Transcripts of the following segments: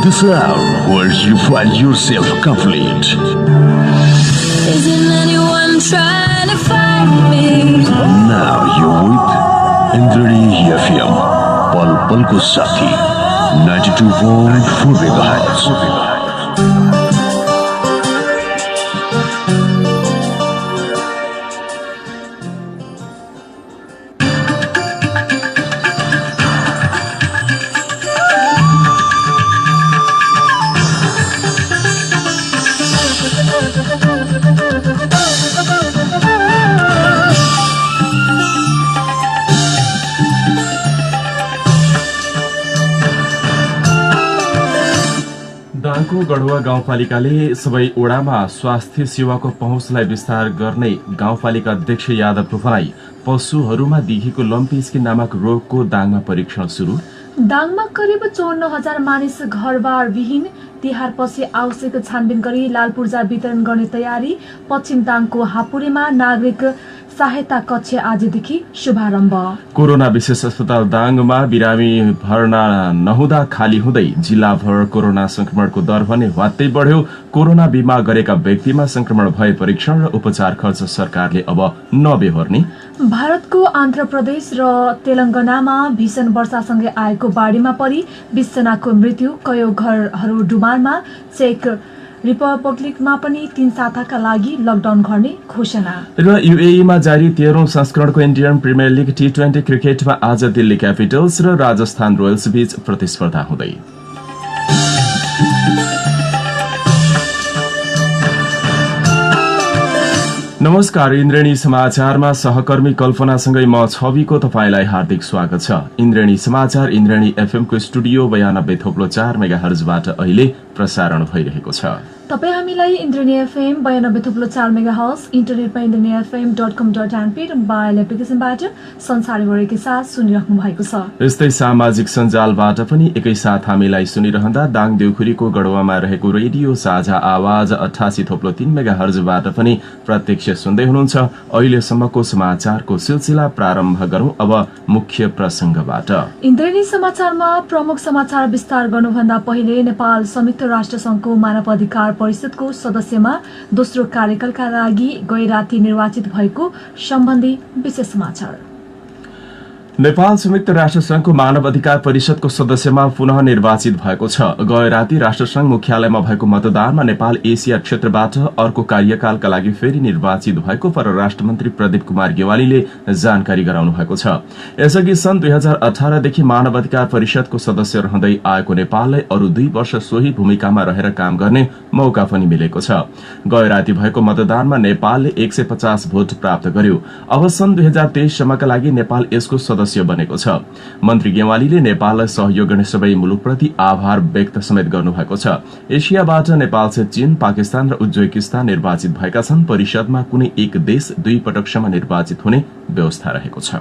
this hour where you find yourself complete. Isn't anyone trying to find me? Now you're with Indrani FM, Pal Pal ko Sathi, 92.4 MHz. दाङको गढुवा गाउँपालिकाले सबै ओडामा स्वास्थ्य सेवाको पहुँचलाई विस्तार गर्ने गाउँपालिका अध्यक्ष यादवको भनाई। पशुहरूमा देखिएको लम्पी स्किन नामक रोगको दाङमा परीक्षण सुरु। दाङमा करिब 54,000 मानिस घरबार विहीन। तिहारपछि आवश्यक छानबिन गरी लाल पूर्जा वितरण गर्ने तयारी। पश्चिम दाङको हापुरेमा नागरिक सहायता कक्ष आजदेखि शुभारम्भ। कोरोना विशेष अस्पताल दाङमा बिरामी भर्ना नहुँदा खाली हुँदै जिल्लाभर कोरोना संक्रमणको दर भने ह्वात्तै बढ्यो। कोरोना बिमा गरेका व्यक्तिमा संक्रमण भए परीक्षण र उपचार खर्च सरकारले अब नबेहोर्ने। भारतको आन्ध्र प्रदेश र तेलंगानामा भीषण वर्षासँगै आएको बाढीमा परि 20 जनाको मृत्यु। कयौं घरहरू डुबानमा। चेक रिपब्लिकमा पनि 3 साताका लागि लकडाउन गर्ने घोषणा। र युएईमा जारी 13औं संस्करणको इन्डियन प्रिमियर लिग T20 क्रिकेटमा आज दिल्ली क्यापिटल्स र राजस्थान रोयल्स बीच प्रतिस्पर्धा हुँदै। नमस्कार, इन्द्रेणी समाचारमा सहकर्मी कल्पनासँगै म छविको तपाईलाई हार्दिक स्वागत छ। इन्द्रेणी समाचार इन्द्रेणी एफएम को स्टुडियो 92.4 मेगाहर्जबाट अहिले प्रसारण भइरहेको छ। तपाईँ हामीलाई इन्द्रेणी एफएम 92.4 मेगाहर्ज, इन्टरनेटमा indrenifm.com.np र मोबाइल एप्लिकेसनबाट संसारभरिकै साथ सुनिराख्नु भएको छ। यस्तै सामाजिक सञ्जालबाट पनि एकैसाथ हामीलाई सुनिरहँदा दाङ देउखुरीको गढवामा रहेको रेडियो साझा आवाज 88.3 मेगाहर्जबाट पनि प्रत्यक्ष सुन्दै हुनुहुन्छ। अहिलेसम्मको समाचारको सिलसिला प्रारम्भ गरौं अब मुख्य प्रसंगबाट। इन्द्रेणी समाचारमा प्रमुख समाचार विस्तार गर्नुभन्दा पहिले नेपाल संयुक्त राष्ट्र संघको मानव अधिकार परिषदको सदस्यमा दोस्रो कार्यकालका लागि गए राति निर्वाचित भएको सम्बन्धी विशेष समाचार। नेपाल संयुक्त राष्ट्रसंघको मानव अधिकार परिषदको सदस्यमा पुनः निर्वाचित भएको छ। गए राति राष्ट्रसंघ मुख्यालयमा भएको मतदानमा नेपाल एसिया क्षेत्रबाट अर्को कार्यकालका लागि फेरि निर्वाचित भएको परराष्ट्र मन्त्री प्रदीप कुमार गेवालीले जानकारी गराउनु भएको छ। यसअघि सन् 2018 देखि मानव अधिकार परिषदको सदस्य रहँदै आएको नेपाललाई अरू 2 वर्ष सोही भूमिकामा रहेर काम गर्ने मौका पनि मिलेको छ। गए राति भएको मतदानमा नेपालले 150 भोट प्राप्त गर्यो। अब सन् 2023 सम्मका लागि नेपाल यसको सदस्य बनेको छ। मन्त्री गेवालीले नेपाललाई सहयोग गर्ने सबै मुलुकप्रति आभार व्यक्त समेत गर्नुभएको छ। एसियाबाट नेपाल सहित चीन, पाकिस्तान र उज्बेकिस्तान निर्वाचित भएका छन्। परिषदमा कुनै एक देश 2 पटकसम्म निर्वाचित हुने व्यवस्था रहेको छ।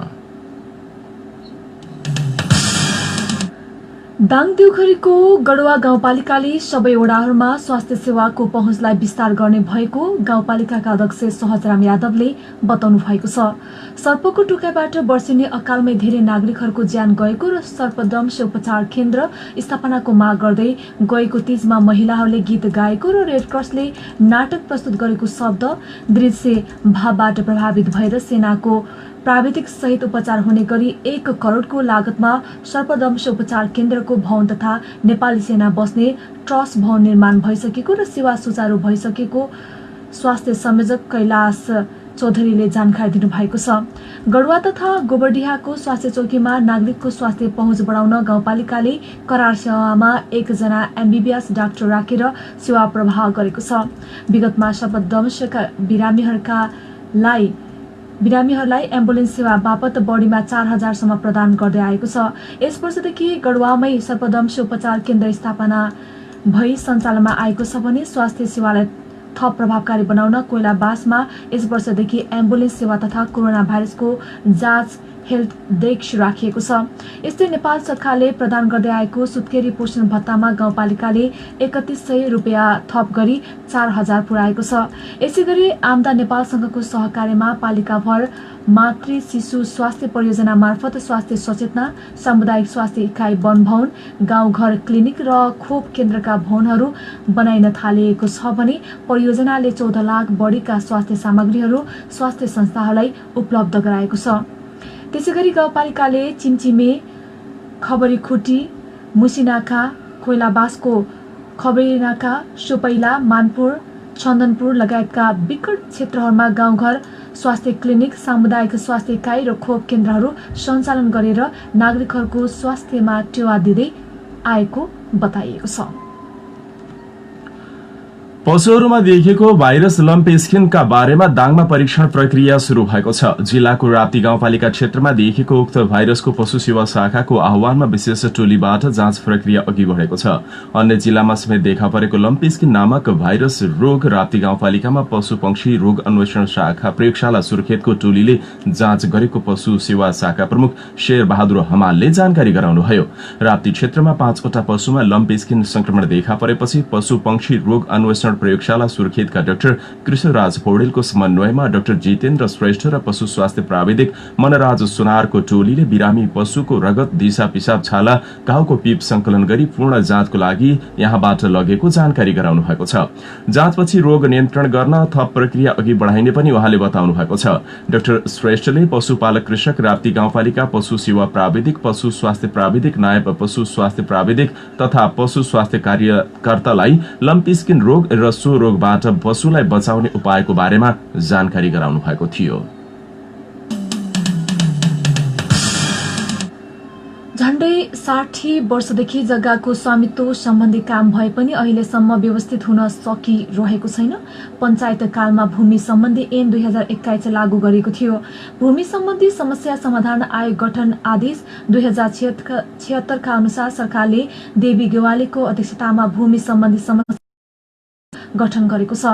दाङ देउखुरीको गढुवा गाउँपालिकाले सबै वडाहरूमा स्वास्थ्य सेवाको पहुँचलाई विस्तार गर्ने भएको गाउँपालिकाका अध्यक्ष सहजराम यादवले बताउनु भएको छ। सर्पको टुकाइबाट वर्षिने अकालमै धेरै नागरिकहरूको ज्यान गएको र सर्पदंश उपचार केन्द्र स्थापनाको माग गर्दै गएको तीजमा महिलाहरूले गीत गाएको र रेडक्रसले नाटक प्रस्तुत गरेको शब्द दृश्य भावबाट प्रभावित भएर सेनाको प्राविधिक सहित उपचार हुने गरी 1 करोडको लागतमा सर्पदंश उपचार केन्द्रको भवन तथा नेपाली सेना बस्ने ट्रस्ट भवन निर्माण भइसकेको र सेवा सुचारू भइसकेको स्वास्थ्य संयोजक कैलाश चौधरीले जानकारी दिनुभएको छ। गढुवा तथा गोबरडिहाको स्वास्थ्य चौकीमा नागरिकको स्वास्थ्य पहुँच बढाउन गाउँपालिकाले करार सेवामा 1 जना एमबीबीएस डाक्टर राखेर सेवा प्रवाह गरेको छ। विगतमा सर्पदंशका बिरामीहरूलाई एम्बुलेन्स सेवा बापत बढीमा 4,000 सम्म प्रदान गर्दै आएको छ। यस वर्षदेखि गढुवामै सर्पदंश उपचार केन्द्र स्थापना भई सञ्चालनमा आएको छ भने स्वास्थ्य सेवालाई थप प्रभावकारी बनाउन कोइलाबासमा यस वर्षदेखि एम्बुलेन्स सेवा तथा कोरोना भाइरसको जाँच हेल्थ डेस्क राखिएको छ। यस्तै नेपाल सरकारले प्रदान गर्दै आएको सुत्केरी पोषण भत्तामा गाउँपालिकाले 3100 रुपियाँ थप गरी 4000 पुर्याएको छ। यसैगरी आमदा नेपाल संघको सहकार्यमा पालिकाभर मातृ शिशु स्वास्थ्य परियोजना मार्फत स्वास्थ्य सचेतना, सामुदायिक स्वास्थ्य इकाइ वनभवन, गाउँघर क्लिनिक र खोप केन्द्रका भवनहरू बनाइन थालिएको छ भने परियोजनाले 14 लाख बढीका स्वास्थ्य सामग्रीहरू स्वास्थ्य संस्थाहरूलाई उपलब्ध गराएको छ। त्यसैगरी गाउँपालिकाले चिमचिमे, खबरीखुटी, मुसिनाखा, कोइलाबासको खबरीनाका, सोपैला, मानपुर, चन्दनपुर लगायतका विकट क्षेत्रहरूमा गाउँघर स्वास्थ्य क्लिनिक, सामुदायिक स्वास्थ्य इकाइ र खोप केन्द्रहरू सञ्चालन गरेर नागरिकहरूको स्वास्थ्यमा टेवा दिँदै आएको बताइएको छ। पशुहरूमा देखिएको भाइरस लम्पी स्किनका बारेमा दाङमा परीक्षण प्रक्रिया शुरू भएको छ। जिल्लाको राप्ती गाउँपालिका क्षेत्रमा देखिएको उक्त भाइरसको पशु सेवा शाखाको आह्वानमा विशेष टोलीबाट जाँच प्रक्रिया अघि बढेको छ। अन्य जिल्लामा समेत देखा परेको लम्पी स्किन नामक भाइरस रोग राप्ती गाउँपालिकामा पशु पंक्षी रोग अन्वेषण शाखा प्रयोगशाला सुर्खेतको टोलीले जाँच गरेको पशु सेवा शाखा प्रमुख शेर बहादुर हमालले जानकारी गराउनुभयो। राप्ती क्षेत्रमा 5 वटा पशुमा लम्पी स्किन संक्रमण देखा परेपछि पशु पंक्षी रोग अन्वेषण प्रयोगशाला सुर्खेतका डाक्टर कृष्णराज पौडेलको समन्वयमा डाक्टर जितेन्द्र श्रेष्ठ र पशु स्वास्थ्य प्राविधिक मनराज सुनारको टोलीले बिरामी पशुको रगत, दिशा, पिसाब, छाला, घाउको पिप संकलन गरी पूर्ण जाँचको लागि यहाँबाट लगेको जानकारी गराउनु भएको छ। जाँचपछि रोग नियन्त्रण गर्न थप प्रक्रिया अघि बढाइने पनि उहाँले बताउनु भएको छ। डाक्टर श्रेष्ठले पशुपालक कृषक, राप्ती गाउँपालिका पशु सेवा प्राविधिक, पशु स्वास्थ्य प्राविधिक, नायब पशु स्वास्थ्य प्राविधिक तथा पशु स्वास्थ्य कार्यकर्तालाई लम्पी स्किन रोग र सो रोगबाट पशुलाई बचाउने उपायको बारेमा जानकारी गराउनु भएको थियो। झण्डै 60 वर्षदेखि जग्गाको स्वामित्व सम्बन्धी काम भए पनि अहिलेसम्म व्यवस्थित हुन सकिरहेको छैन। पञ्चायत कालमा भूमि सम्बन्धी ऐन 2021 लागू गरिएको थियो। भूमि सम्बन्धी समस्या समाधान आयोग गठन आदेश 2076 का अनुसार सरकारले देवी गेवालीको अध्यक्षतामा भूमि सम्बन्धी समस्या गठन गरेको छ।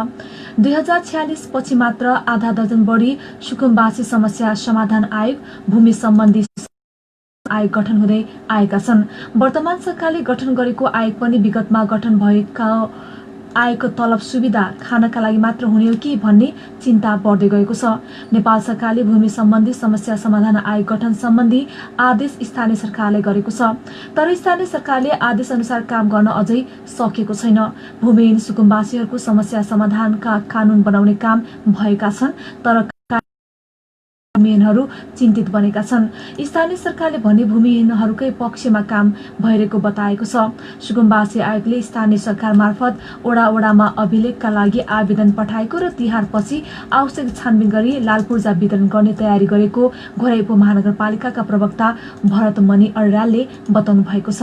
2046 पछि मात्र आधा दर्जन बढी सुकुम्बासी समस्या समाधान आयोग, भूमि सम्बन्धी आयोग गठन हुँदै आएका छन्। वर्तमान सरकारले गठन गरेको आयोग पनि विगतमा गठन भएका आएको तलब सुविधा खानका लागि मात्र हुने हो कि भन्ने चिन्ता बढ्दै गएको छ। नेपाल सरकारले भूमि सम्बन्धी समस्या समाधान आयोग गठन सम्बन्धी आदेश स्थानीय सरकारले गरेको छ। तर स्थानीय सरकारले आदेश अनुसार काम गर्न अझै सकेको छैन। भूमिहीन सुकुम्बासीहरूको समस्या समाधानका कानून बनाउने काम भएका छन् तर भूमिहीनहरू चिन्तित बनेका छन्। स्थानीय सरकारले भने भूमिहीनहरूकै पक्षमा काम भइरहेको बताएको छ। सुकुम्बासी आयोगले स्थानीय सरकार मार्फत ओडामा अभिलेखका लागि आवेदन पठाएको र तिहारपछि आवश्यक छानबिन गरी लालपूर्जा वितरण गर्ने तयारी गरेको घोराई उपमहानगरपालिकाका प्रवक्ता भरत मणि अर्यालले बताउनु भएको छ।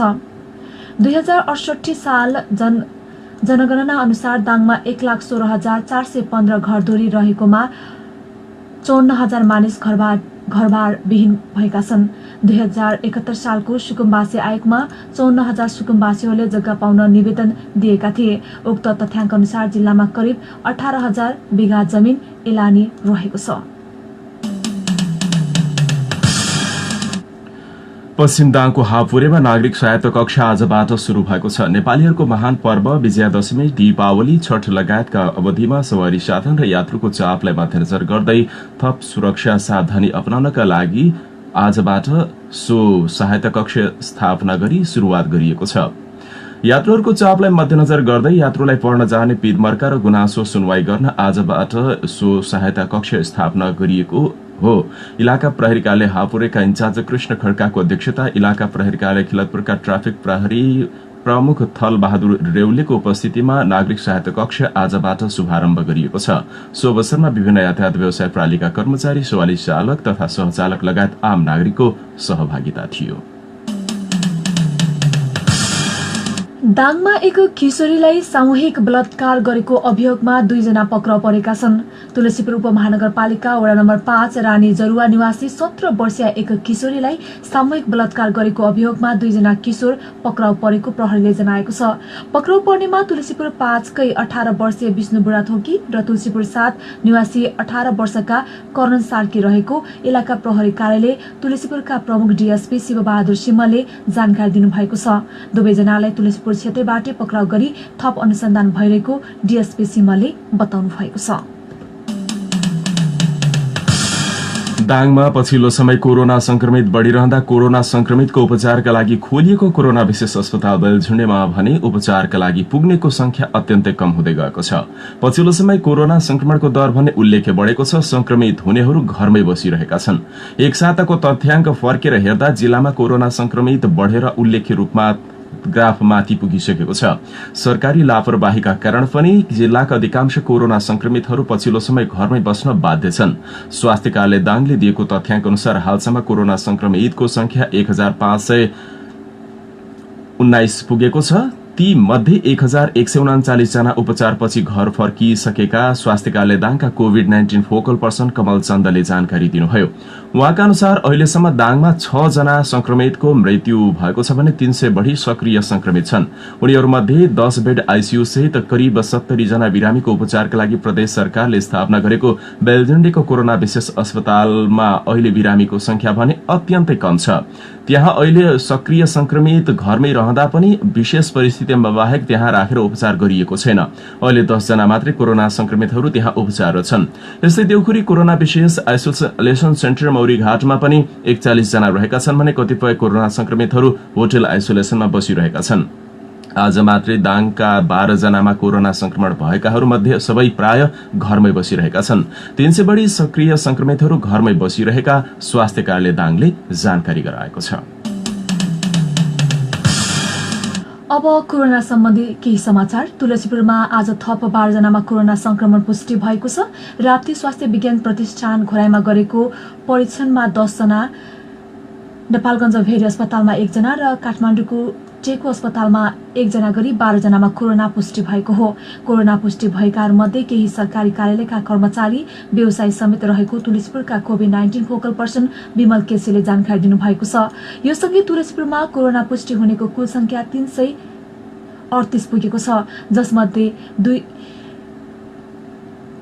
2068 साल जनगणना अनुसार दाङमा 1,16,415 घरधुरी रहेकोमा 54,000 मानिस घरबार विहीन भएका छन्। 2071 सालको सुकुम्बासी आयोगमा 54,000 सुकुम्बासीहरूले जग्गा पाउन निवेदन दिएका थिए। उक्त तथ्याङ्क अनुसार जिल्लामा करिब 18,000 बिघा जमिन एलानी रहेको छ। पश्चिम दाङको हापुरेमा नागरिक सहायता कक्ष आजबाट शुरू भएको छ। नेपालीहरूको महान पर्व विजयादशमी, दीपावली, छठ लगायतका अवधिमा सवारी साधन र यात्रुको चापलाई मध्यनजर गर्दै थप सुरक्षा सावधानी अपनाउनका लागि आजबाट सो सहायता कक्ष स्थापना गरी शुरूआत गरिएको छ। यात्रुहरूको चापलाई मध्यनजर गर्दै यात्रुलाई पढ्न जाने पिदमर्का र गुनासो सुनवाई गर्न आजबाट सो सहायता कक्ष स्थापना गरिएको हो। इलाका प्रहरी कार्यालय हापुरेका इन्चार्ज कृष्ण खड्काको अध्यक्षता, इलाका प्रहरी कार्यालय खिलतपुरका ट्राफिक प्रहरी प्रमुख थल बहादुर रेउलेको उपस्थितिमा नागरिक सहायता कक्ष आजबाट शुभारम्भ गरिएको छ। सो अवसरमा विभिन्न यातायात व्यवसाय प्रणालीका कर्मचारी, सवारी चालक तथा सहचालक लगायत आम नागरिकको सहभागिता थियो। दाङमा एक किशोरीलाई सामूहिक बलात्कार गरेको अभियोगमा 2 जना पक्राउ परेका छन्। तुलसीपुर उपमहानगरपालिका वडा नम्बर 5 रानी जरुवा निवासी 17 वर्षीय एक किशोरीलाई सामूहिक बलात्कार गरेको अभियोगमा 2 जना किशोर पक्राउ परेको प्रहरीले जनाएको छ। पक्राउ पर्नेमा तुलसीपुर 5 कै 18 वर्षीय विष्णु बुढाथोकी र तुलसीपुर 7 निवासी 18 वर्षका करण सार्की रहेको इलाका प्रहरी कार्यालय तुलसीपुरका प्रमुख डीएसपी शिवबहादुर सिंहले जानकारी दिनुभएको छ। दुवैजनालाई तुलसीपुर क्षेत्रबाट पक्राउ गरी थप अनुसन्धान भइरहेको डीएसपी सिंहले बताउनु भएको छ। दाङमा पछिल्लो समय कोरोना संक्रमित बढ़िरहँदा कोरोना संक्रमितको उपचारका लागि खोलिएको कोरोना विशेष अस्पताल बेलझुण्डेमा भने उपचारका लागि पुग्नेको संख्या अत्यन्तै कम हुँदै गएको छ। पछिल्लो समय कोरोना संक्रमणको दर भने उल्लेख्य बढेको छ। संक्रमित हुनेहरू घरमै बसिरहेका छन्। एक साताको तथ्याङ्क फर्केर हेर्दा जिल्लामा कोरोना संक्रमित बढेर उल्लेख्य रूपमा ग्राफ माथि पुगिसकेको छ। सरकारी लापरवाहीका कारण पनि जिल्लाका अधिकांश कोरोना संक्रमितहरू पछिल्लो समय घरमै बस्न बाध्य छन्। स्वास्थ्य कार्यालय दाङले दिएको तथ्याङ्क अनुसार हालसम्म कोरोना संक्रमितको संख्या 1519 पुगेको छ। ती मध्ये 1139 जना उपचारपछि घर फर्किसकेका स्वास्थ्य कार्यालय दाङका कोभिड-19 फोकल पर्सन कमल चन्दले जानकारी दिनुभयो। उहाँका अनुसार अहिलेसम्म दाङमा 6 जना संक्रमितको मृत्यु भएको छ भने 300 बढी सक्रिय संक्रमित छन्। उनीहरूमध्ये 10 बेड आईसीयू सहित करिब 70 जना बिरामीको उपचारका लागि प्रदेश सरकारले स्थापना गरेको बेलझुण्डेको कोरोना विशेष अस्पतालमा अहिले बिरामीको संख्या भने अत्यन्तै कम छ। त्यहाँ अहिले सक्रिय संक्रमित घरमै रहँदा पनि विशेष परिस्थितिमा बाहेक त्यहाँ राखेर उपचार गरिएको छैन। अहिले 10 जना मात्रै कोरोना संक्रमितहरू त्यहाँ उपचाररत छन्। यस्तै देउखुरी कोरोना विशेष आइसोलेसन सेन्टर मौरीघाटमा पनि 41 जना रहेका छन् भने कतिपय कोरोना संक्रमितहरू होटल आइसोलेसनमा बसिरहेका छन्। आज मात्रै दाङका 12 जनामा कोरोना संक्रमण भएकाहरू मध्ये सबै प्राय घरमै बसिरहेका छन्। 300 बढी सक्रिय संक्रमितहरू घरमै बसिरहेका स्वास्थ्य कार्यालय दाङले जानकारी गराएको छ। अब कोरोना सम्बन्धी केही समाचार। तुलसीपुरमा आज थप 12 जनामा कोरोना संक्रमण पुष्टि भएको छ। राप्ती स्वास्थ्य विज्ञान प्रतिष्ठान घोराईमा गरेको परीक्षणमा 10 जना, नेपालगञ्ज भेरी अस्पतालमा 1 जना र काठमाडौँको टेको अस्पतालमा 1 जना गरी 12 जनामा कोरोना पुष्टि भएको हो। कोरोना पुष्टि भएकाहरूमध्ये केही सरकारी कार्यालयका कर्मचारी, व्यवसायी समेत रहेको तुलसीपुरका कोभिड-19 फोकल पर्सन विमल केसीले जानकारी दिनुभएको छ। यो सँगै तुलसीपुरमा कोरोना पुष्टि हुनेको कुल संख्या 338 पुगेको छ, जसमध्ये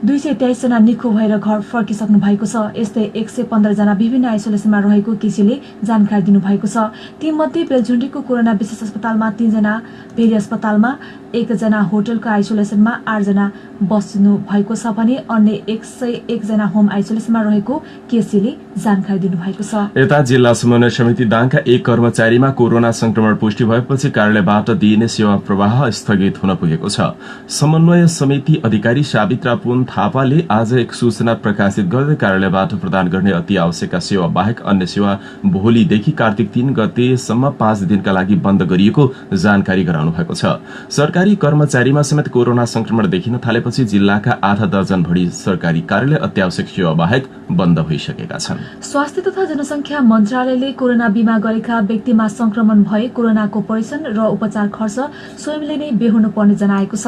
223 जना निको भएर घर फर्किसक्नु भएको छ। यस्तै 115 जना विभिन्न आइसोलेसनमा रहेको केसीले जानकारी दिनुभएको छ। तीमध्ये बेलझुण्डीको कोरोना विशेष अस्पतालमा 3 जना, भेरी अस्पतालमा 1 जना, होटलको आइसोलेसनमा 8 जना बस्नु भएको छ भने अन्य 101 जना होम आइसोलेसनमा रहेको केसीले जानकारी दिनुभएको छ। यता जिल्ला समन्वय समिति दाङका 1 कर्मचारीमा कोरोना संक्रमण पुष्टि भएपछि कार्यालयबाट दिइने सेवा प्रवाह स्थगित हुन पुगेको छ। समन्वय समिति अधिकारी सावित्रा पुन थापाले आज एक सूचना प्रकाशित गर्दै कार्यालयबाट प्रदान गर्ने अति आवश्यक सेवा बाहेक अन्य सेवा भोलिदेखि कार्तिक 3 गतेसम्म 5 दिनका लागि बन्द गरिएको जानकारी गराउनु भएको छ। सरकारी कर्मचारीमा समेत कोरोना संक्रमण देखिन थालेपछि जिल्लाका आधा दर्जन बढी सरकारी कार्यालय अत्यावश्यक सेवा बाहेक बन्द भइसकेका छन्। स्वास्थ्य तथा जनसंख्या मन्त्रालयले कोरोना बिमा गरेका व्यक्तिमा संक्रमण भए कोरोनाको परीक्षण र उपचार खर्च स्वयंले नै बेहोर्नु पर्ने जनाएको छ।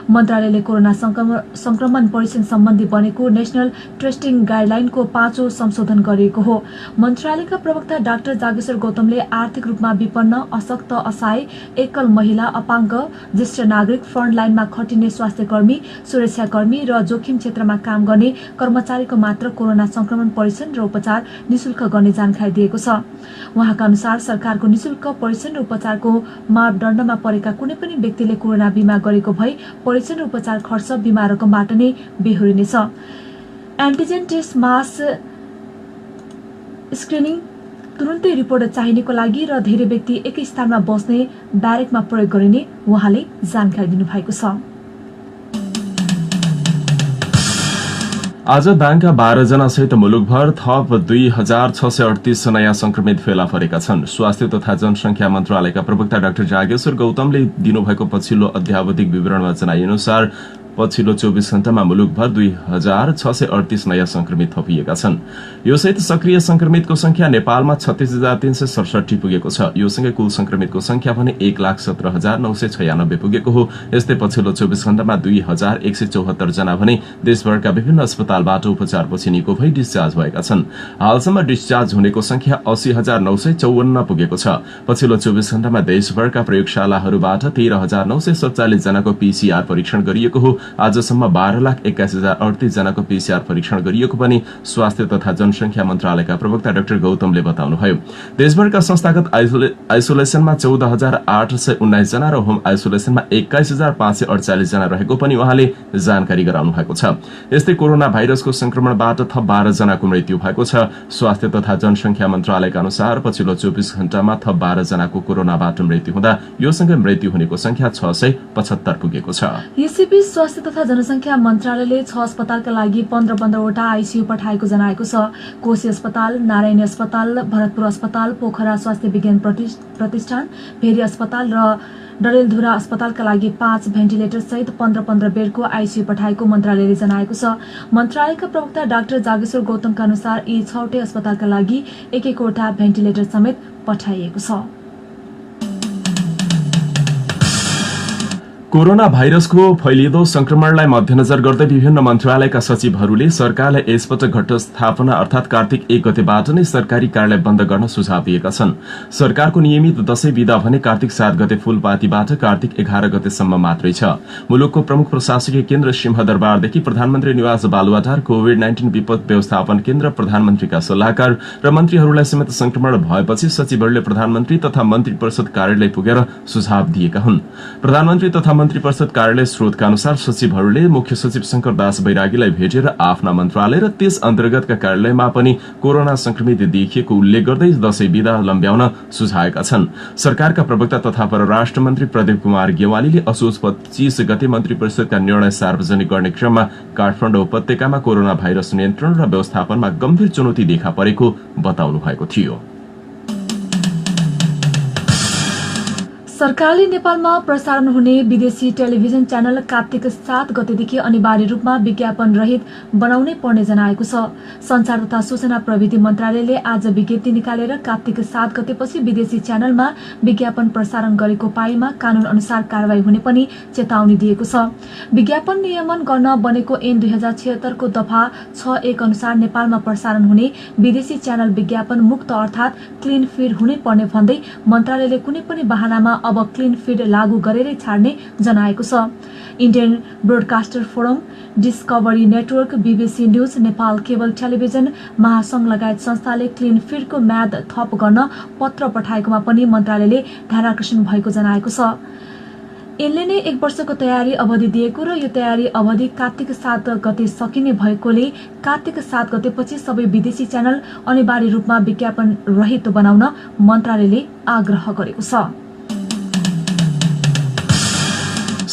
मन्त्रालयले कोरोना संक्रमण परीक्षण सम्बन्धी बनेको नेशनल टेस्टिङ गाइडलाइनको 5औं संशोधन गरिएको हो। मन्त्रालयका प्रवक्ता डाक्टर जागेश्वर गौतमले आर्थिक रूपमा विपन्न, अशक्त, असहाय, एकल महिला, अपाङ्ग, ज्येष्ठ नागरिक, फ्रन्टलाइनमा खटिने स्वास्थ्यकर्मी, सुरक्षाकर्मी र जोखिम क्षेत्रमा काम गर्ने कर्मचारीको मात्र कोरोना संक्रमण परीक्षण र उपचार निशुल्क गर्ने जानकारी दिएको छ। उहाँका अनुसार सरकारको निशुल्क परीक्षण र उपचारको मापदण्डमा परेका कुनै पनि व्यक्तिले कोरोना बिमा गरेको भए परीक्षण र उपचार खर्च बिमा रकमबाट नै बेहोरिनेछ। एन्टिजेन टेस्ट, मास स्क्रिनिङ, तुरुन्तै रिपोर्ट चाहिनेको लागि र धेरै व्यक्ति एकै स्थानमा बस्ने ब्यारेकमा प्रयोग गरिने उहाँले जानकारी दिनुभएको छ। आज दाङका 12 जना सहित मुलुकभर थप 2638 नयाँ संक्रमित फेला परेका छन्। स्वास्थ्य तथा जनसंख्या मन्त्रालयका प्रवक्ता डाक्टर जागेश्वर गौतमले दिनुभएको पछिल्लो अध्यावधिक विवरणमा जनाइए अनुसार पछिल्लो 24 घण्टामा मुलुकभर 2638 नयाँ संक्रमित थपिएका छन्। यो सहित सक्रिय संक्रमितको संख्या नेपालमा 36,367 पुगेको छ। यो सँगै कुल संक्रमितको संख्या भने 1,17,996 पुगेको हो। यस्तै पछिल्लो 24 घण्टामा 2,174 जना भने देशभरका विभिन्न अस्पतालबाट उपचारपछि निको भई डिस्चार्ज भएका छन्। हालसम्म डिस्चार्ज हुनेको संख्या 80,954 पुगेको छ। पछिल्लो 24 घण्टामा देशभरका प्रयोगशालाहरूबाट 13,947 जनाको पीसीआर परीक्षण गरिएको हो। आजसम्म 12,81,038 जनाको पीसीआर परीक्षण गरिएको पनि स्वास्थ्य तथा जनसंख्या मन्त्रालयका प्रवक्ता डाक्टर गौतमले बताउनुभयो। देशभरका संस्थागत आइसोलेसनमा 14,819 जना र होम आइसोलेसनमा 21,548 जना रहेको पनि उहाँले जानकारी गराउनु भएको छ। यस्तै कोरोना भाइरसको संक्रमणबाट थप 12 जनाको मृत्यु भएको छ। स्वास्थ्य तथा जनसंख्या मन्त्रालयका अनुसार पछिल्लो 24 घण्टामा थप 12 जनाको कोरोनाबाट मृत्यु हुँदा यो सँगै मृत्यु हुनेको संख्या 675 पुगेको छ। यसैबीच स्वास्थ्य तथा जनसंख्या मन्त्रालयले 6 अस्पतालका लागि 15-15वटा आईसीयू पठाएको जनाएको छ। कोशी अस्पताल, नारायणी अस्पताल, भरतपुर अस्पताल, पोखरा स्वास्थ्य विज्ञान प्रतिष्ठान, भेरी अस्पताल र डडेलधुरा अस्पतालका लागि 5 भेन्टिलेटर सहित 15-15 बेडको आईसीयू पठाएको मन्त्रालयले जनाएको छ। मन्त्रालयका प्रवक्ता डाक्टर जागेश्वर गौतमका अनुसार यी 6वटै अस्पतालका लागि 1-1वटा भेन्टिलेटर समेत पठाइएको छ। कोरोना भाइरसको फैलिँदो संक्रमणलाई मध्यनजर गर्दै विभिन्न मन्त्रालयका सचिवहरूले सरकारलाई यसपटक घटस्थापना अर्थात कार्तिक 1 गतेबाट नै सरकारी कार्यालय बन्द गर्न सुझाव दिएका छन्। सरकारको नियमित दशैं बिदा भने कार्तिक 7 गते फूलपातीबाट कार्तिक 11 गतेसम्म मात्रै छ। मुलुकको प्रमुख प्रशासकीय केन्द्र सिंहदरबारदेखि प्रधानमन्त्री निवास बालुवाटार, कोभिड-19 विपद व्यवस्थापन केन्द्र, प्रधानमन्त्रीका सल्लाहकार र मन्त्रीहरूलाई समेत संक्रमण भएपछि सचिवहरूले प्रधानमन्त्री तथा मन्त्री परिषद कार्यालय पुगेर सुझाव दिएका हुन्। प्रधानमन्त्री तथा मन्त्री परिषद कार्यालय स्रोतका अनुसार सचिवहरूले मुख्य सचिव शंकर दास बैरागीलाई भेटेर आफ्ना मन्त्रालय र त्यस अन्तर्गतका कार्यालयमा पनि कोरोना संक्रमित देखिएको उल्लेख गर्दै दशैं बिदा लम्ब्याउन सुझाएका छन्। सरकारका प्रवक्ता तथा परराष्ट्र मन्त्री प्रदीप कुमार गेवालीले असोज 25 गते मन्त्री परिषदका निर्णय सार्वजनिक गर्ने क्रममा काठमाडौँ उपत्यकामा कोरोना भाइरस नियन्त्रण र व्यवस्थापनमा गम्भीर चुनौती देखा परेको बताउनु भएको थियो। सरकारले नेपालमा प्रसारण हुने विदेशी टेलिभिजन च्यानल कार्तिक 7 गतेदेखि अनिवार्य रूपमा विज्ञापन रहित बनाउनै पर्ने जनाएको छ। संचार तथा सूचना प्रविधि मन्त्रालयले आज विज्ञप्ति निकालेर कार्तिक 7 गतेपछि विदेशी च्यानलमा विज्ञापन प्रसारण गरेको पाइमा कानून अनुसार कारवाही हुने पनि चेतावनी दिएको छ। विज्ञापन नियमन गर्न बनेको ऐन 2076 को दफा 6(1) अनुसार नेपालमा प्रसारण हुने विदेशी च्यानल विज्ञापन मुक्त अर्थात क्लिन फिड हुनै पर्ने भन्दै मन्त्रालयले कुनै पनि बहानामा अब क्लिन फिड लागू गरेरै छाड्ने जनाएको छ। Indian broadcaster forum, Discovery network, BBC news, Nepal cable television महासंघ लगायत संस्थाले क्लिन फिडको म्याद थप गर्न पत्र पठाएकोमा पनि मन्त्रालयले ध्यानाकर्षण भएको जनाएको छ। यसले नै 1 वर्षको तयारी अवधि दिएको र यो तयारी अवधि कार्तिक 7 गते सकिने भएकोले कार्तिक 7 गतेपछि सबै विदेशी च्यानल अनिवार्य रूपमा विज्ञापन रहित बनाउन मन्त्रालयले आग्रह गरेको छ।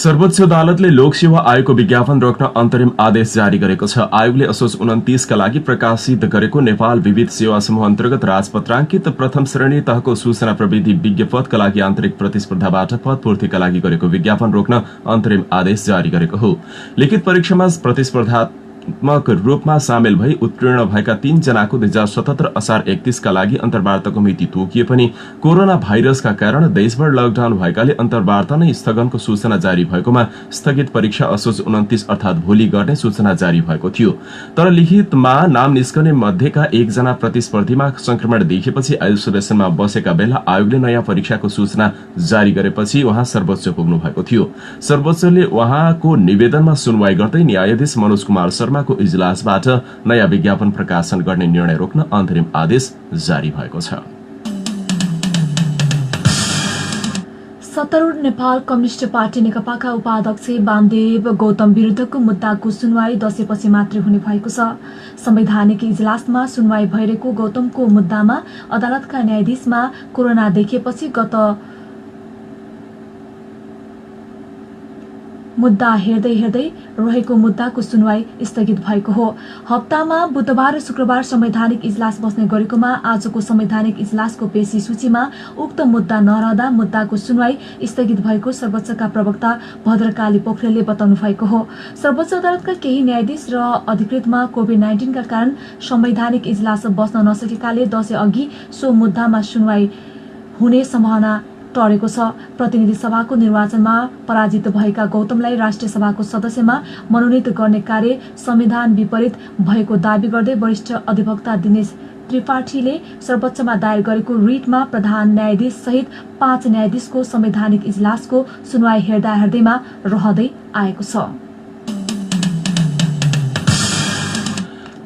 सर्वोच्च अदालतले लोकसेवा आयोगको विज्ञापन रोक्न अन्तरिम आदेश जारी गरेको छ। आयोगले असोज 29 का लागि प्रकाशित गरेको नेपाल विविध सेवा समूह अन्तर्गत राजपत्राङ्कित प्रथम श्रेणी तहको सूचना प्रविधि विज्ञ पदका लागि आन्तरिक प्रतिस्पर्धाबाट पदपूर्तिका लागि गरेको विज्ञापन रोक्न अन्तरिम आदेश जारी गरेको हो। लिखित परीक्षामा प्रतिस्पर्धात्मक रूपमा सामेल भई उत्तीर्ण भएका 3 जनाको 2077 असार 31 का लागि अन्तर्वार्ताको मिति तोकिए पनि कोरोना भाइरसका कारण देशभर लकडाउन भएकाले अन्तर्वार्ता नै स्थगनको सूचना जारी भएकोमा स्थगित परीक्षा असोज 29 अर्थात भोलि गर्ने सूचना जारी भएको थियो। तर लिखितमा नाम निस्कने मध्येका 1 जना प्रतिस्पर्धीमा संक्रमण देखिएपछि आइसोलेसनमा बसेका बेला आयोगले नयाँ परीक्षाको सूचना जारी गरेपछि उहाँ सर्वोच्च पुग्नु भएको थियो। सर्वोच्चले उहाँको निवेदनमा सुनवाई गर्दै न्यायाधीश मनोज कुमार शर्माको इजलासबाट नयाँ विज्ञापन प्रकाशन गर्ने निर्णय रोक्न अन्तरिम आदेश जारी भएको छ। सत्तारूढ नेपाल कम्युनिस्ट पार्टी नेकपाका उपाध्यक्ष वामदेव गौतम विरुद्धको मुद्दाको सुनवाई दशैंपछि मात्रै हुने भएको छ। संवैधानिक इजलासमा सुनवाई भइरहेको गौतमको मुद्दामा अदालतका न्यायाधीशमा कोरोना देखिएपछि गत मुद्दा हेर्दै हेर्दै रहेको मुद्दाको सुनवाई स्थगित भएको हो। हप्तामा बुधबार र शुक्रबार संवैधानिक इजलास बस्ने गरेकोमा आजको संवैधानिक इजलासको पेशी सूचीमा उक्त मुद्दा नरहँदा मुद्दाको सुनवाई स्थगित भएको सर्वोच्चका प्रवक्ता भद्रकाली पोखरेलले बताउनु भएको हो। सर्वोच्च अदालतका केही न्यायाधीश र अधिकृतमा कोभिड-19 का कारण संवैधानिक इजलास बस्न नसकेकाले दशैं अघि सो मुद्दामा सुनवाई हुने सम्भावना टरेको छ। प्रतिनिधि सभाको निर्वाचनमा पराजित भएका गौतमलाई राष्ट्रिय सभाको सदस्यमा मनोनित गर्ने कार्य संविधान विपरीत भएको दावी गर्दै वरिष्ठ अधिवक्ता दिनेश त्रिपाठीले सर्वोच्चमा दायर गरेको रिटमा प्रधान न्यायाधीश सहित 5 न्यायाधीशको संवैधानिक इजलासको सुनवाई हेर्दैमा रहँदै आएको छ।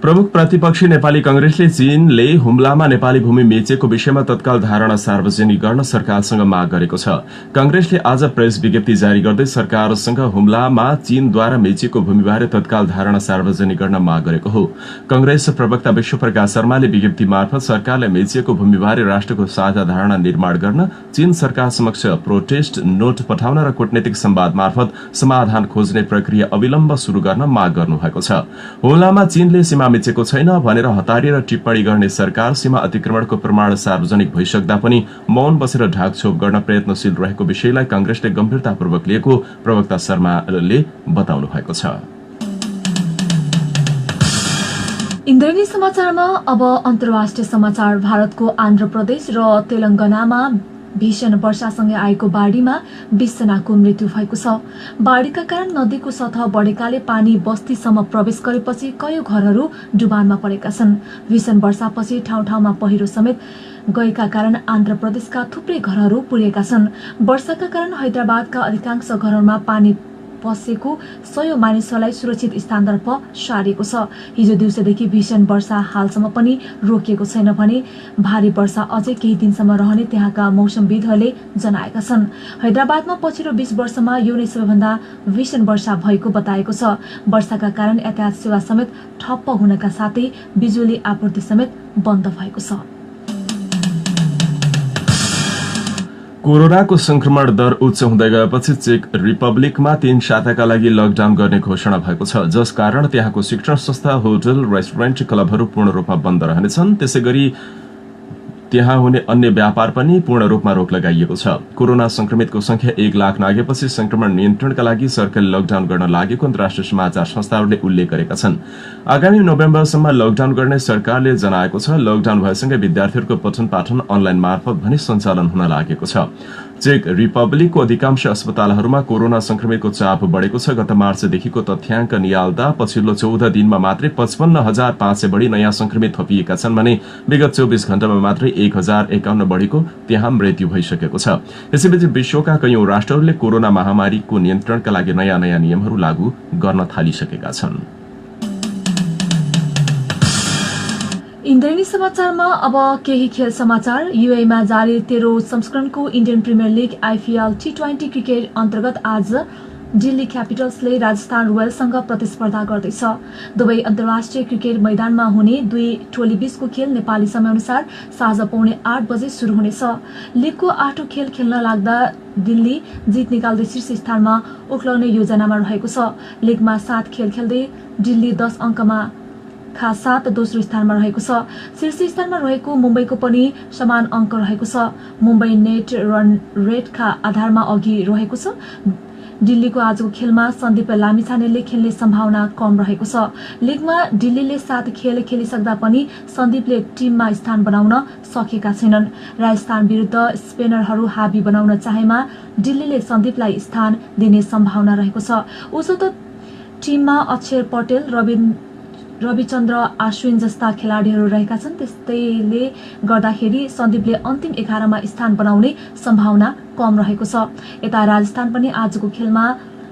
प्रमुख प्रतिपक्षी नेपाली कंग्रेसले चीनले हुम्लामा नेपाली भूमि बेचेको विषयमा तत्काल धारणा सार्वजनिक गर्न सरकारसँग माग गरेको छ। कंग्रेसले आज प्रेस विज्ञप्ति जारी गर्दै सरकारसँग हुम्लामा चीनद्वारा बेचेको भूमिबारे तत्काल धारणा सार्वजनिक गर्न माग गरेको हो। कंग्रेस प्रवक्ता विश्वप्रकाश शर्माले विज्ञप्ति मार्फत सरकारले बेचेको भूमिबारे राष्ट्रको साझा धारणा निर्माण गर्न चीन सरकार समक्ष प्रोटेस्ट नोट पठाउन र कूटनीतिक संवाद मार्फत समाधान खोज्ने प्रक्रिया अविलम्ब शुरू गर्न माग गर्नुभएको छ। हुम्लामा चीनले सीमा मिचेको छैन भनेर हतारिएर टिप्पणी गर्ने सरकार सीमा अतिक्रमणको प्रमाण सार्वजनिक भइसक्दा पनि मौन बसेर ढाकछोप गर्न प्रयत्नशील रहेको विषयलाई कंग्रेसले गम्भीरतापूर्वक लिएको प्रवक्ता शर्माले बताउनु भएको छ। इन्द्रेणी समाचारमा अब अन्तर्राष्ट्रिय समाचार। भारतको आन्ध्र प्रदेश र तेलंगानामा भीषण वर्षासँगै आएको बाढीमा 20 जनाको मृत्यु भएको छ। बाढीका कारण नदीको सतह बढेकाले पानी बस्तीसम्म प्रवेश गरेपछि कयौं घरहरू डुबानमा परेका छन्। भीषण वर्षापछि ठाउँ ठाउँमा पहिरो समेत गएका कारण आन्ध्र प्रदेशका थुप्रै घरहरू पुरिएका छन्। वर्षाका कारण हैदराबादका अधिकांश घरहरूमा पानी पसेको 100 मानिसहरूलाई सुरक्षित स्थानतर्फ सारिएको छ। हिजो दिउँसोदेखि भीषण वर्षा हालसम्म पनि रोकिएको छैन भने भारी वर्षा अझै केही दिनसम्म रहने त्यहाँका मौसमविदहरूले जनाएका छन्। हैदराबादमा पछिल्लो 20 वर्षमा यो नै सबैभन्दा भीषण वर्षा भएको बताएको छ। वर्षाका कारण यातायात सेवा समेत ठप्प हुनका साथै बिजुली आपूर्ति समेत बन्द भएको छ। कोरोनाको संक्रमण दर उच्च हुँदै गएपछि चेक रिपब्लिकमा 3 साताका लागि लकडाउन गर्ने घोषणा भएको छ, जस कारण त्यहाँको शिक्षण संस्था, होटल, रेस्टुरेन्ट, क्लबहरू पूर्ण रूपमा बन्द रहनेछन्। त्यसैगरी त्यहाँ हुने अन्य व्यापार पनि पूर्ण रूपमा रोक लगाइएको छ। कोरोना संक्रमितको संख्या 1 लाख नागेपछि संक्रमण नियन्त्रणका लागि सरकारले लकडाउन गर्न लागेको अन्तर्राष्ट्रिय समाचार संस्थाहरूले उल्लेख गरेका छन्। आगामी नोभेम्बरसम्म लकडाउन गर्ने सरकारले जनाएको छ। लकडाउन भएसँगै विद्यार्थीहरूको पठन पाठन अनलाइन मार्फत भने सञ्चालन हुन लागेको छ। चेक रिपब्लिकको अधिकांश अस्पतालहरूमा कोरोना संक्रमितको चाप बढेको छ। गत मार्चदेखिको तथ्याङ्क नियाल्दा पछिल्लो 14 दिनमा मात्रै 55,500 बढी नयाँ संक्रमित थपिएका छन् भने विगत 24 घण्टामा मात्रै 1,051 बढीको त्यहाँ मृत्यु भइसकेको छ। यसैबीच विश्वका कयौं राष्ट्रहरूले कोरोना महामारीको नियन्त्रणका लागि नयाँ नियमहरू लागू गर्न थालिसकेका छन्। इन्द्रेणी समाचारमा अब केही खेल समाचार। युएमा जारी 13औं संस्करणको Indian premier league IPL T20 cricket अन्तर्गत आज दिल्ली क्यापिटल्सले राजस्थान रोयल्ससँग प्रतिस्पर्धा गर्दैछ। दुवै अन्तर्राष्ट्रिय क्रिकेट मैदानमा हुने दुई टोली बीचको खेल नेपाली समयअनुसार साँझ 7:45 बजे सुरु हुनेछ। लिगको 8औं खेल खेल्न लाग्दा दिल्ली जित निकाल्दै शीर्ष स्थानमा उक्लाउने योजनामा रहेको छ। लिगमा 7 खेल खेल्दै दिल्ली 10 अङ्कमा साथ दोस्रो स्थानमा रहेको छ। शीर्ष स्थानमा रहेको मुम्बईको पनि समान अङ्क रहेको छ। मुम्बई नेट रन रेटका आधारमा अघि रहेको छ। दिल्लीको आजको खेलमा सन्दीप लामिछानेले खेल्ने सम्भावना कम रहेको छ। लिगमा दिल्लीले 7 खेल खेलिसक्दा पनि सन्दीपले टिममा स्थान बनाउन सकेका छैनन्। राजस्थान विरुद्ध स्पिनरहरू हाबी बनाउन चाहेमा दिल्लीले सन्दीपलाई स्थान दिने सम्भावना रहेको छ। उसो त टिममा अक्षर पटेल, रविचन्द्र आश्विन जस्ता खेलाडीहरू रहेका छन्। त्यस्तैले गर्दाखेरि सन्दीपले अन्तिम 11 मा स्थान बनाउने सम्भावना कम रहेको छ। यता राजस्थान पनि आजको खेलमा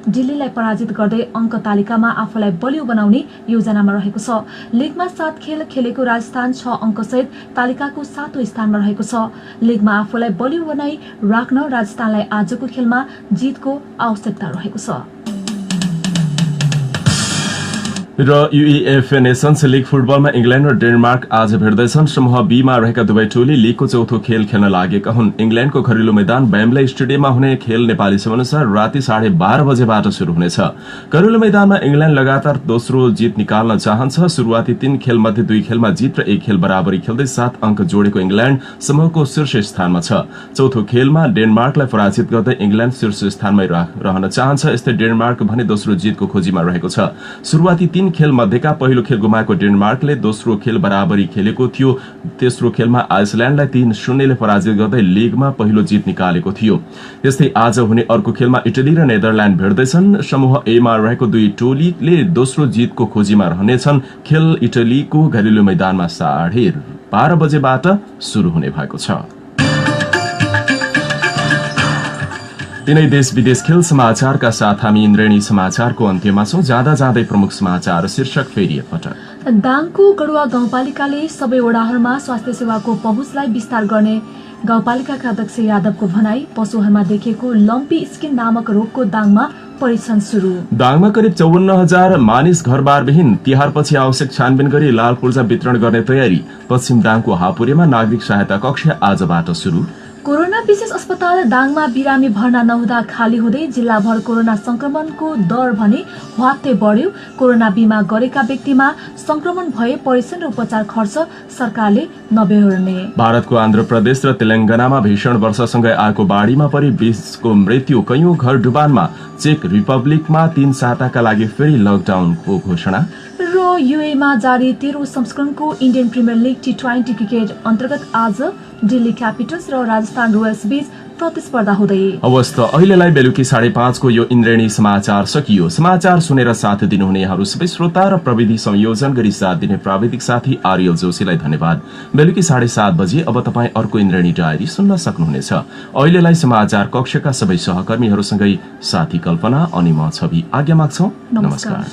दिल्लीलाई पराजित गर्दै अङ्क तालिकामा आफूलाई बलियो बनाउने योजनामा रहेको छ। लिगमा 7 खेल खेलेको राजस्थान 6 अङ्कसहित तालिकाको 7औं स्थानमा रहेको छ। लिगमा आफूलाई बलियो बनाई राख्न राजस्थानलाई आजको खेलमा जितको आवश्यकता रहेको छ। र युएफए नेसन्स लीग फुटबलमा इंग्ल्याण्ड र डेनमार्क आज भेट्दैछन्। समूह बीमा रहेका दुवै टोली लीगको चौथो खेल खेल्न लागेका हुन्। इंग्ल्याण्डको घरेलु मैदान वेम्बले स्टेडियममा हुने खेल नेपाली समयानुसार राति 12:30 बजेबाट शुरू हुनेछ। घरेलु मैदानमा इंग्ल्याण्ड लगातार दोस्रो जित निकाल्न चाहन्छ। सुरुवाती 3 खेल मध्ये 2 खेलमा जित र 1 खेल बराबरी खेल्दै 7 अंक जोडेको इंग्ल्याण्ड समूहको शीर्ष स्थानमा छ। चौथो खेलमा डेनमार्कलाई पराजित गर्दै इंग्ल्याण्ड शीर्ष स्थानमै रहन चाहन्छ। यस्तै डेनमार्क भने दोस्रो जितको खोजीमा रहेको छ। सुरुवाती 3 खेल मध्येका पहिलो खेल गुमाएको डेनमार्कले दोस्रो खेल बराबरी खेलेको थियो। तेस्रो खेलमा आइसल्याण्डलाई 3-0 ले पराजित गर्दै लीगमा पहिलो जित निकालेको थियो। त्यस्तै आज हुने अर्को खेलमा इटली र नेदरल्याण्ड भेट्दैछन्। समूह ए मा रहेको दुई टोलीले दोस्रो जितको खोजीमा रहनेछन्। खेल इटलीको घरेलु मैदानमा 12:30 बजेबाट शुरू हुने भएको छ। तिनै देश विदेश खेल समाचारका साथ हामी इन्द्रेणी समाचारको अन्त्यमा छौं। जाँदा जाँदै प्रमुख समाचार शीर्षक फेरि एकपटक। दाङको गढुवा गाउँपालिकाले सबै वडाहरूमा स्वास्थ्य सेवाको पहुँचलाई विस्तार गर्ने गाउँपालिकाका अध्यक्ष यादवको भनाई। पशुहरूमा देखिएको लम्पी स्किन नामक रोगको दाङमा परीक्षण सुरु। दाङमा करिब 54,000 मानिस घरबारविहीन। तिहारपछि आवश्यक छानबिन गरी लाल पूर्जा वितरण गर्ने तयारी। पश्चिम दाङको हापुरेमा नागरिक सहायता कक्ष आजबाट सुरु। कोरोना विशेष अस्पताल दाङमा बिरामी भर्ना नहुँदा खाली हुँदै जिल्लाभर कोरोना संक्रमणको दर भने ह्वात्तै बढ्यो। कोरोना बीमा गरेका व्यक्तिमा संक्रमण भए परीक्षण र उपचार खर्च सरकारले नबेहोर्ने। भारतको आन्ध्र प्रदेश र तेलंगानामा भीषण वर्षासँगै आएको बाढीमा परि 20 को मृत्यु। कैयौं घर डुबानमा। चेक रिपब्लिकमा 3 साताका लागि फेरि लकडाउनको घोषणा। र युएमा जारी 13औं संस्करणको Indian premier league T20 cricket अन्तर्गत आज दिल्ली क्यापिटल्स र राजस्थान रोयल्स बीच प्रतिस्पर्धा हुँदै। अवस्थ अहिलेलाई बेलुकी 5:30 को यो इन्द्रेणी समाचार सकियो। समाचार सुनेर साथ दिनुहुने यहाँहरू सबै श्रोता र प्रविधि संयोजन गरी साथ दिने प्राविधिक साथी आर्यल जोशीलाई धन्यवाद। बेलुकी 7:30 बजे अब तपाईँ अर्को इन्द्रेणी डायरी सुन्न सक्नुहुनेछ। अहिलेलाई समाचार कक्षका सबै सहकर्मीहरूसँगै साथी कल्पना अनि म छवि आज्ञा माग्छौं। नमस्कार।